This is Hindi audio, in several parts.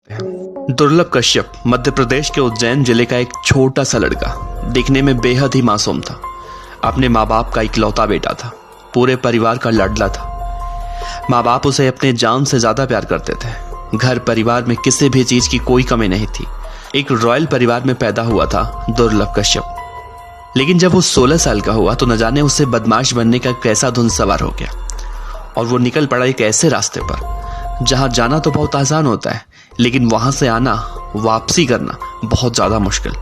दुर्लभ कश्यप मध्य प्रदेश के उज्जैन जिले का एक छोटा सा लड़का, दिखने में बेहद ही मासूम था। अपने माँ बाप का इकलौता बेटा था, पूरे परिवार का लाडला था। माँ बाप उसे अपने जान से ज्यादा प्यार करते थे। घर परिवार में किसी भी चीज की कोई कमी नहीं थी। एक रॉयल परिवार में पैदा हुआ था दुर्लभ कश्यप। लेकिन जब वो 16 साल का हुआ तो न जाने उसे बदमाश बनने का कैसा धुन सवार हो गया और वो निकल पड़ा एक ऐसे रास्ते पर जहां जाना तो बहुत आसान होता है, लेकिन वहां से आना, वापसी करना बहुत ज्यादा मुश्किल।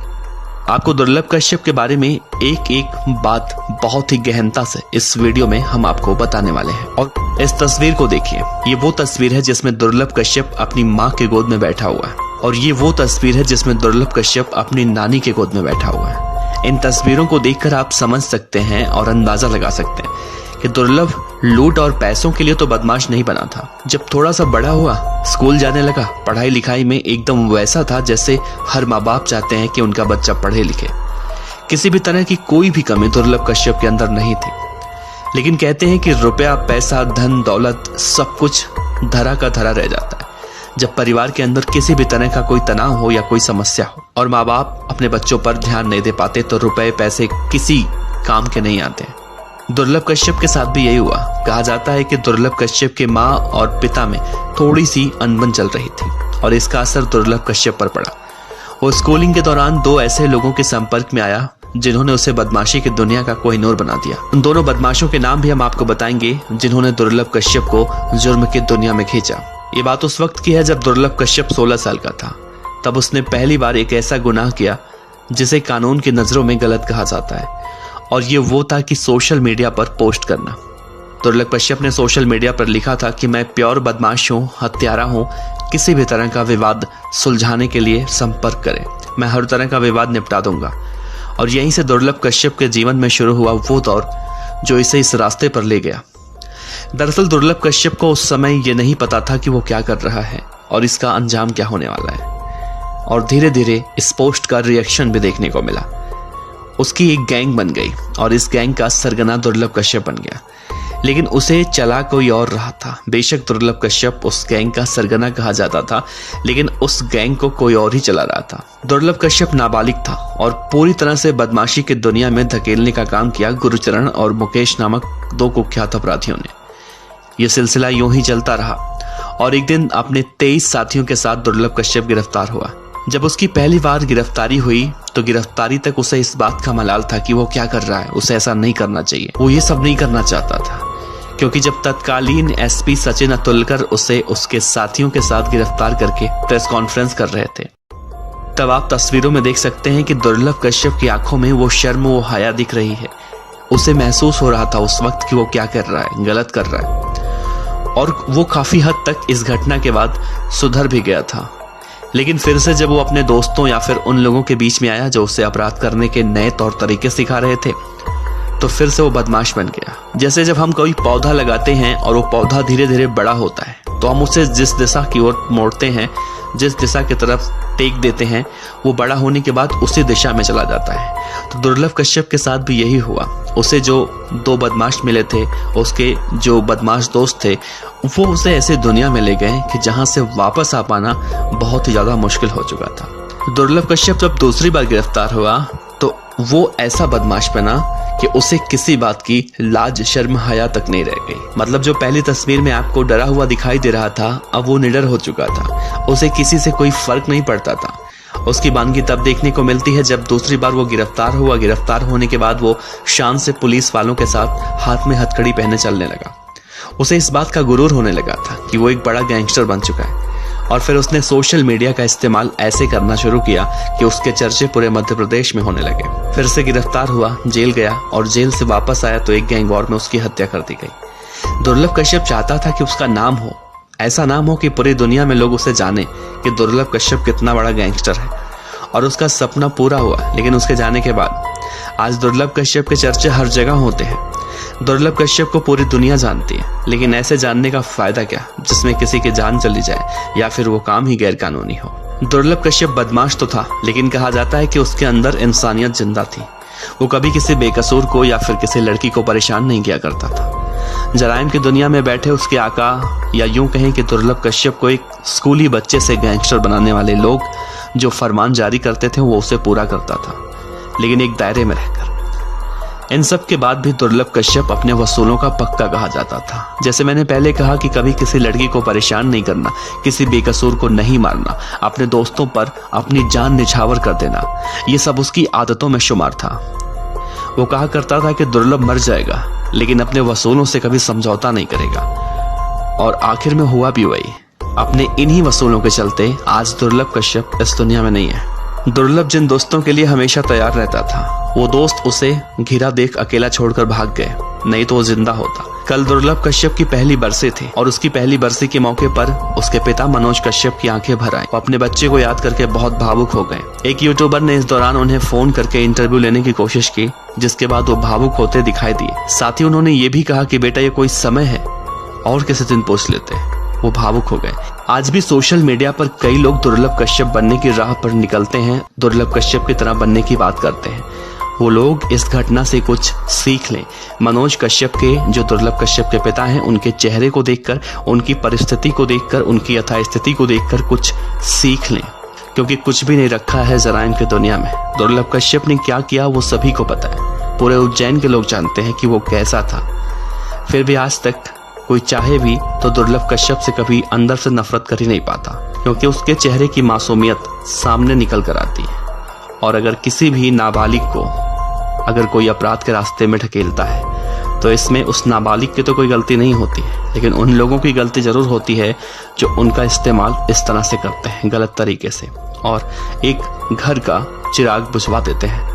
आपको दुर्लभ कश्यप के बारे में एक एक बात बहुत ही गहनता से इस वीडियो में हम आपको बताने वाले हैं। और इस तस्वीर को देखिए, ये वो तस्वीर है जिसमें दुर्लभ कश्यप अपनी माँ के गोद में बैठा हुआ है और ये वो तस्वीर है जिसमें दुर्लभ कश्यप अपनी नानी के गोद में बैठा हुआ है। इन तस्वीरों को देखकर आप समझ सकते हैं और अंदाजा लगा सकते हैं कि दुर्लभ लूट और पैसों के लिए तो बदमाश नहीं बना था। जब थोड़ा सा बड़ा हुआ, स्कूल जाने लगा, पढ़ाई लिखाई में एकदम वैसा था जैसे हर माँ बाप चाहते हैं कि उनका बच्चा पढ़े लिखे। किसी भी तरह की कोई भी कमी दुर्लभ कश्यप के अंदर नहीं थी। लेकिन कहते हैं कि रुपया, पैसा, धन दौलत सब कुछ धरा का धरा रह जाता है जब परिवार के अंदर किसी भी तरह का कोई तनाव हो या कोई समस्या हो और माँ बाप अपने बच्चों पर ध्यान नहीं दे पाते तो रुपए पैसे किसी काम के नहीं आते। दुर्लभ कश्यप के साथ भी यही हुआ। कहा जाता है कि दुर्लभ कश्यप के माँ और पिता में थोड़ी सी अनबन चल रही थी और इसका असर दुर्लभ कश्यप पर पड़ा। वो स्कूलिंग के दौरान दो ऐसे लोगों के संपर्क में आया जिन्होंने उसे बदमाशी की दुनिया का कोहिनूर बना दिया। उन दोनों बदमाशों के नाम भी हम आपको बताएंगे जिन्होंने दुर्लभ कश्यप को जुर्म की दुनिया में खींचा। ये बात उस वक्त की है जब दुर्लभ कश्यप 16 साल का था। तब उसने पहली बार एक ऐसा गुनाह किया जिसे कानून की नजरों में गलत कहा जाता है, और ये वो था कि सोशल मीडिया पर पोस्ट करना। दुर्लभ कश्यप ने सोशल मीडिया पर लिखा था कि मैं प्योर बदमाश हूँ, हत्यारा हूँ, किसी भी तरह का विवाद सुलझाने के लिए संपर्क करें, मैं हर तरह का विवाद निपटा दूंगा। और यहीं से दुर्लभ कश्यप के जीवन में शुरू हुआ वो दौर जो इसे इस रास्ते पर ले गया। दरअसल दुर्लभ कश्यप को उस समय ये नहीं पता था कि वो क्या कर रहा है और इसका अंजाम क्या होने वाला है। और धीरे धीरे इस पोस्ट का रिएक्शन भी देखने को मिला। उसकी एक गैंग बन गई और इस गैंग का सरगना दुर्लभ कश्यप बन गया। लेकिन उसे चला कोई और रहा था। बेशक दुर्लभ कश्यप उस गैंग का सरगना कहा जाता था, लेकिन उस गैंग को कोई और ही चला रहा था। दुर्लभ कश्यप नाबालिग था और पूरी तरह से बदमाशी की दुनिया में धकेलने का काम किया गुरुचरण और मुकेश नामक दो कुख्यात अपराधियों ने। यह सिलसिला यूं ही चलता रहा और एक दिन अपने 23 साथियों के साथ दुर्लभ कश्यप गिरफ्तार हुआ। जब उसकी पहली बार गिरफ्तारी हुई तो गिरफ्तारी तक उसे इस बात का मलाल था कि वो क्या कर रहा है, उसे ऐसा नहीं करना चाहिए। वो ये सब नहीं करना चाहता था क्योंकि जब तत्कालीन एसपी सचिन अतुलकर उसे उसके साथियों के साथ गिरफ्तार करके प्रेस कॉन्फ्रेंस कर रहे थे, तब आप तस्वीरों में देख सकते हैं कि दुर्लभ कश्यप की आंखों में वो शर्म, वो हया दिख रही है। उसे महसूस हो रहा था उस वक्त कि वो क्या कर रहा है, गलत कर रहा है। और वो काफी हद तक इस घटना के बाद सुधर भी गया था। लेकिन फिर से जब वो अपने दोस्तों या फिर उन लोगों के बीच में आया जो उसे अपराध करने के नए तौर तरीके सिखा रहे थे, तो फिर से वो बदमाश बन गया। जैसे जब हम कोई पौधा लगाते हैं और वो पौधा धीरे धीरे बड़ा होता है तो हम उसे जिस दिशा की ओर मोड़ते हैं, जिस दिशा की तरफ टेक देते हैं, वो बड़ा होने के बाद उसी दिशा में चला जाता है। तो दुर्लभ कश्यप के साथ भी यही हुआ। उसे जो दो बदमाश मिले थे, उसके जो बदमाश दोस्त थे, वो उसे ऐसे दुनिया में ले गए कि जहां से वापस आ पाना बहुत ही ज्यादा मुश्किल हो चुका था। दुर्लभ कश्यप जब दूसरी बार गिरफ्तार हुआ तो वो ऐसा बदमाश बना कि उसे किसी बात की लाज शर्म हया तक नहीं रह गई। मतलब जो पहली तस्वीर में आपको डरा हुआ दिखाई दे रहा था, अब वो निडर हो चुका था। उसे किसी से कोई फर्क नहीं पड़ता था। उसकी वानगी तब देखने को मिलती है जब दूसरी बार वो गिरफ्तार हुआ। गिरफ्तार होने के बाद वो शान से पुलिस वालों के साथ हाथ में हथकड़ी पहने चलने लगा। उसे इस बात का गुरूर होने लगा था कि वो एक बड़ा गैंगस्टर बन चुका है। और फिर उसने सोशल मीडिया का इस्तेमाल ऐसे करना शुरू किया कि उसके चर्चे पूरे मध्य प्रदेश में होने लगे। फिर से गिरफ्तार हुआ, जेल गया और जेल से वापस आया तो एक गैंग वॉर में उसकी हत्या कर दी गई। दुर्लभ कश्यप चाहता था कि उसका नाम हो, ऐसा नाम हो कि पूरी दुनिया में लोग उसे जाने कि दुर्लभ कश्यप कितना बड़ा गैंगस्टर है। और उसका सपना पूरा हुआ। लेकिन उसके जाने के बाद आज दुर्लभ कश्यप के चर्चे हर जगह होते हैं। दुर्लभ कश्यप को पूरी दुनिया जानती है, लेकिन ऐसे जानने का फायदा क्या जिसमें किसी की जान चली जाए या फिर वो काम ही गैर कानूनी हो। दुर्लभ कश्यप बदमाश तो था, लेकिन कहा जाता है कि उसके अंदर इंसानियत जिंदा थी। वो कभी किसी बेकसूर को या फिर किसी लड़की को परेशान नहीं किया करता था। जराइम की दुनिया में बैठे उसके आका, या यूं कहें कि दुर्लभ कश्यप को एक स्कूली बच्चे से गैंगस्टर बनाने वाले लोग जो फरमान जारी करते थे वो उसे पूरा करता था, लेकिन एक दायरे में रहकर। इन सब के बाद भी दुर्लभ कश्यप अपने वसूलों का पक्का कहा जाता था। जैसे मैंने पहले कहा कि कभी किसी लड़की को परेशान नहीं करना, किसी बेकसूर को नहीं मारना, अपने दोस्तों पर अपनी जान निछावर कर देना, ये सब उसकी आदतों में शुमार था। वो कहा करता था कि दुर्लभ मर जाएगा लेकिन अपने वसूलों से कभी समझौता नहीं करेगा, और आखिर में हुआ भी वही। अपने इन्हीं वसूलों के चलते आज दुर्लभ कश्यप इस दुनिया में नहीं है। दुर्लभ जिन दोस्तों के लिए हमेशा तैयार रहता था, वो दोस्त उसे घिरा देख अकेला छोड़कर भाग गए, नहीं तो वो जिंदा होता। कल दुर्लभ कश्यप की पहली बरसी थी और उसकी पहली बरसी के मौके पर उसके पिता मनोज कश्यप की आंखें भर आई। वो अपने बच्चे को याद करके बहुत भावुक हो गए। एक यूट्यूबर ने इस दौरान उन्हें फोन करके इंटरव्यू लेने की कोशिश की, जिसके बाद वो भावुक होते दिखाई दिए। साथ ही उन्होंने ये भी कहा कि बेटा ये कोई समय है और किसी दिन पूछ लेते। वो भावुक हो गए। आज भी सोशल मीडिया पर कई लोग दुर्लभ कश्यप बनने की राह पर निकलते हैं, दुर्लभ कश्यप की तरह बनने की बात करते हैं। वो लोग इस घटना से कुछ सीख लें। मनोज कश्यप के, जो दुर्लभ कश्यप के पिता हैं, उनके चेहरे को देखकर, उनकी परिस्थिति को देखकर, उनकी यथास्थिति को देखकर कुछ सीख लें, क्योंकि कुछ भी नहीं रखा है जराइम की दुनिया में। दुर्लभ कश्यप ने क्या किया वो सभी को पता है। पूरे उज्जैन के लोग जानते हैं कि वो कैसा था। फिर भी आज तक कोई चाहे भी तो दुर्लभ कश्यप से कभी अंदर से नफरत कर ही नहीं पाता, क्योंकि उसके चेहरे की मासूमियत सामने निकल कर आती है। और अगर किसी भी नाबालिग को अगर कोई अपराध के रास्ते में ढकेलता है तो इसमें उस नाबालिग की तो कोई गलती नहीं होती है, लेकिन उन लोगों की गलती जरूर होती है जो उनका इस्तेमाल इस तरह से करते हैं, गलत तरीके से, और एक घर का चिराग बुझवा देते हैं।